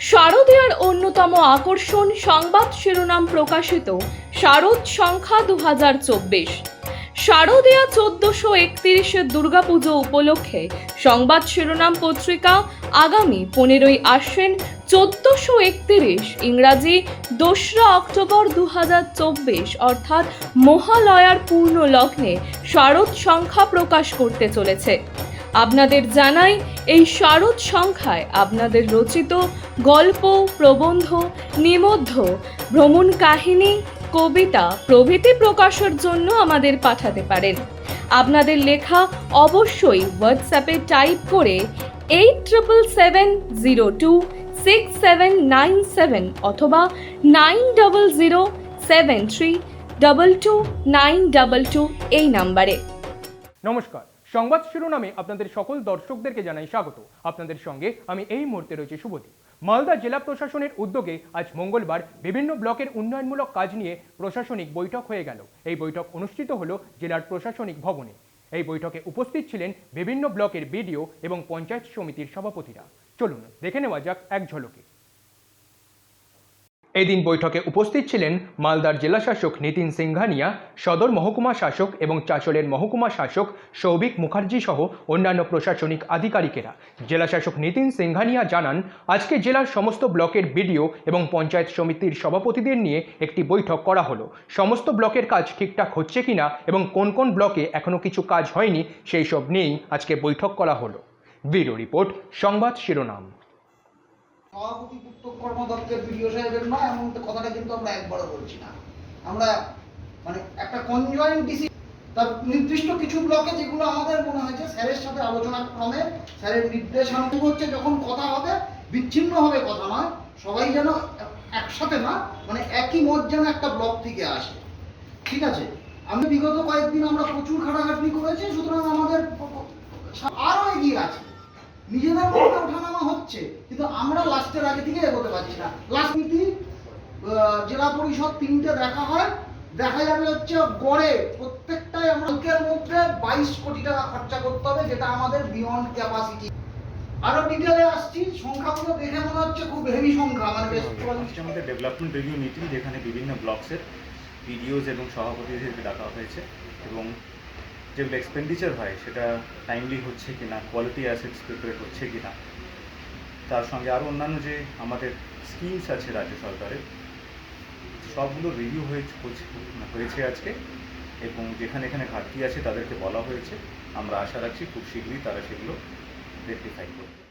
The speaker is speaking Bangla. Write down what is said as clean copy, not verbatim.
শারদীয়ার অন্যতম আকর্ষণ সংবাদ শিরোনাম প্রকাশিত শারদ সংখ্যা 2024। শারদীয়া 1431 দুর্গাপুজো উপলক্ষে সংবাদ শিরোনাম পত্রিকা আগামী 15ই আশ্বিন 1431 ইংরাজি 2রা অক্টোবর 2024 অর্থাৎ মহালয়ার পূর্ণ লগ্নে শারদ সংখ্যা প্রকাশ করতে চলেছে। আপনাদের জানাই, এই শারদ সংখ্যায় আপনাদের রচিত গল্প, প্রবন্ধ, নিবন্ধ, ভ্রমণ কাহিনী, কবিতা প্রভৃতি প্রকাশের জন্য আমাদের পাঠাতে পারেন। আপনাদের লেখা অবশ্যই হোয়াটসঅ্যাপে টাইপ করে 8770267797 অথবা 9007322922 এই নাম্বারে। নমস্কার, সংবাদ শিরোনামে আপনাদের সকল দর্শকদেরকে জানাই স্বাগত। আপনাদের সঙ্গে আমি এই মুহূর্তে রয়েছি শুভদীপ। মালদা জেলা প্রশাসনের উদ্যোগে আজ মঙ্গলবার বিভিন্ন ব্লকের উন্নয়নমূলক কাজ নিয়ে প্রশাসনিক বৈঠক হয়ে গেল। এই বৈঠক অনুষ্ঠিত হলো জেলার প্রশাসনিক ভবনে। এই বৈঠকে উপস্থিত ছিলেন বিভিন্ন ব্লকের বিডিও এবং পঞ্চায়েত সমিতির সভাপতিরা। চলুন দেখে নেওয়া যাক এক ঝলকে। এই দিন বৈঠকে উপস্থিত ছিলেন মালদার জেলা শাসক নিতিন সিংঘানিয়া, সদর মহকুমা শাসক এবং চাঁচলের মহকুমা শাসক সৌভিক মুখার্জি সহ অন্যান্য প্রশাসনিক আধিকারিকেরা। জেলা শাসক নিতিন সিংঘানিয়া জানান, আজকে জেলার সমস্ত ব্লকের বিডিও এবং পঞ্চায়েত সমিতির সভাপতিদের নিয়ে একটি বৈঠক করা হলো। সমস্ত ব্লকের কাজ ঠিকঠাক হচ্ছে কিনা এবং কোন কোন ব্লকে এখনো কিছু কাজ হয়নি সেই সব নিয়েই আজকে বৈঠক করা হলো। ব্যুরো রিপোর্ট, সংবাদ শিরোনাম। সভাপতি উত্তর কর্মদক্ষের বিডিও সাহেবের নয়, এমন কথাটা কিন্তু আমরা একবারও বলছি না। আমরা একটা কনজয়েন্ট ডিসি তার নির্দিষ্ট কিছু ব্লকে যেগুলো আমাদের মনে হয়েছে স্যারের সাথে আলোচনা ক্রমে স্যারের নির্দেশানুযায়ী হচ্ছে, যখন কথা হবে বিচ্ছিন্ন হবে কথা নয়, সবাই যেন একসাথে না একই মত যেন একটা ব্লক থেকে আসে। ঠিক আছে, আমি বিগত কয়েকদিন আমরা প্রচুর খাটাখাটনি করেছি, সুতরাং আমাদের আরো এগিয়ে আছে। নিজেদের মধ্যে ওঠানামা হচ্ছে, কিন্তু আমরা লাস্টের আগে থেকে এগোতে পারছি না। লাস্ট নীতি জেলা পরিষদ 3টে দেখা হয়, দেখা যাবে হচ্ছে গড়ে প্রত্যেকটাই আমাদের মধ্যে 22 কোটি টাকা খরচা করতে হবে, যেটা আমাদের বিয়ন্ড ক্যাপাসিটি। আরো ডিটেলে আসছি, সংখ্যাগুলো দেখে মনে হচ্ছে খুব হেভি সংখ্যা। আমাদের ডেভেলপমেন্ট রিভিউ মিটিং, যেখানে বিভিন্ন ব্লকসের বিডিওস এবং সভাপতিদেরকে ডাকা হয়েছে এবং যেগুলো এক্সপেন্ডিচার হয় সেটা টাইমলি হচ্ছে কিনা, কোয়ালিটি অ্যাসেটস প্রিপেয়ার হচ্ছে কিনা, তার সঙ্গে আরও অন্যান্য যে আমাদের স্কিমস আছে রাজ্য সরকারের, সবগুলো রিভিউ হয়েছে আজকে, এবং যেখানে এখানে ঘাটতি আছে তাদেরকে বলা হয়েছে। আমরা আশা রাখছি খুব শীঘ্রই তারা সেগুলো রেকটিফাই করবে।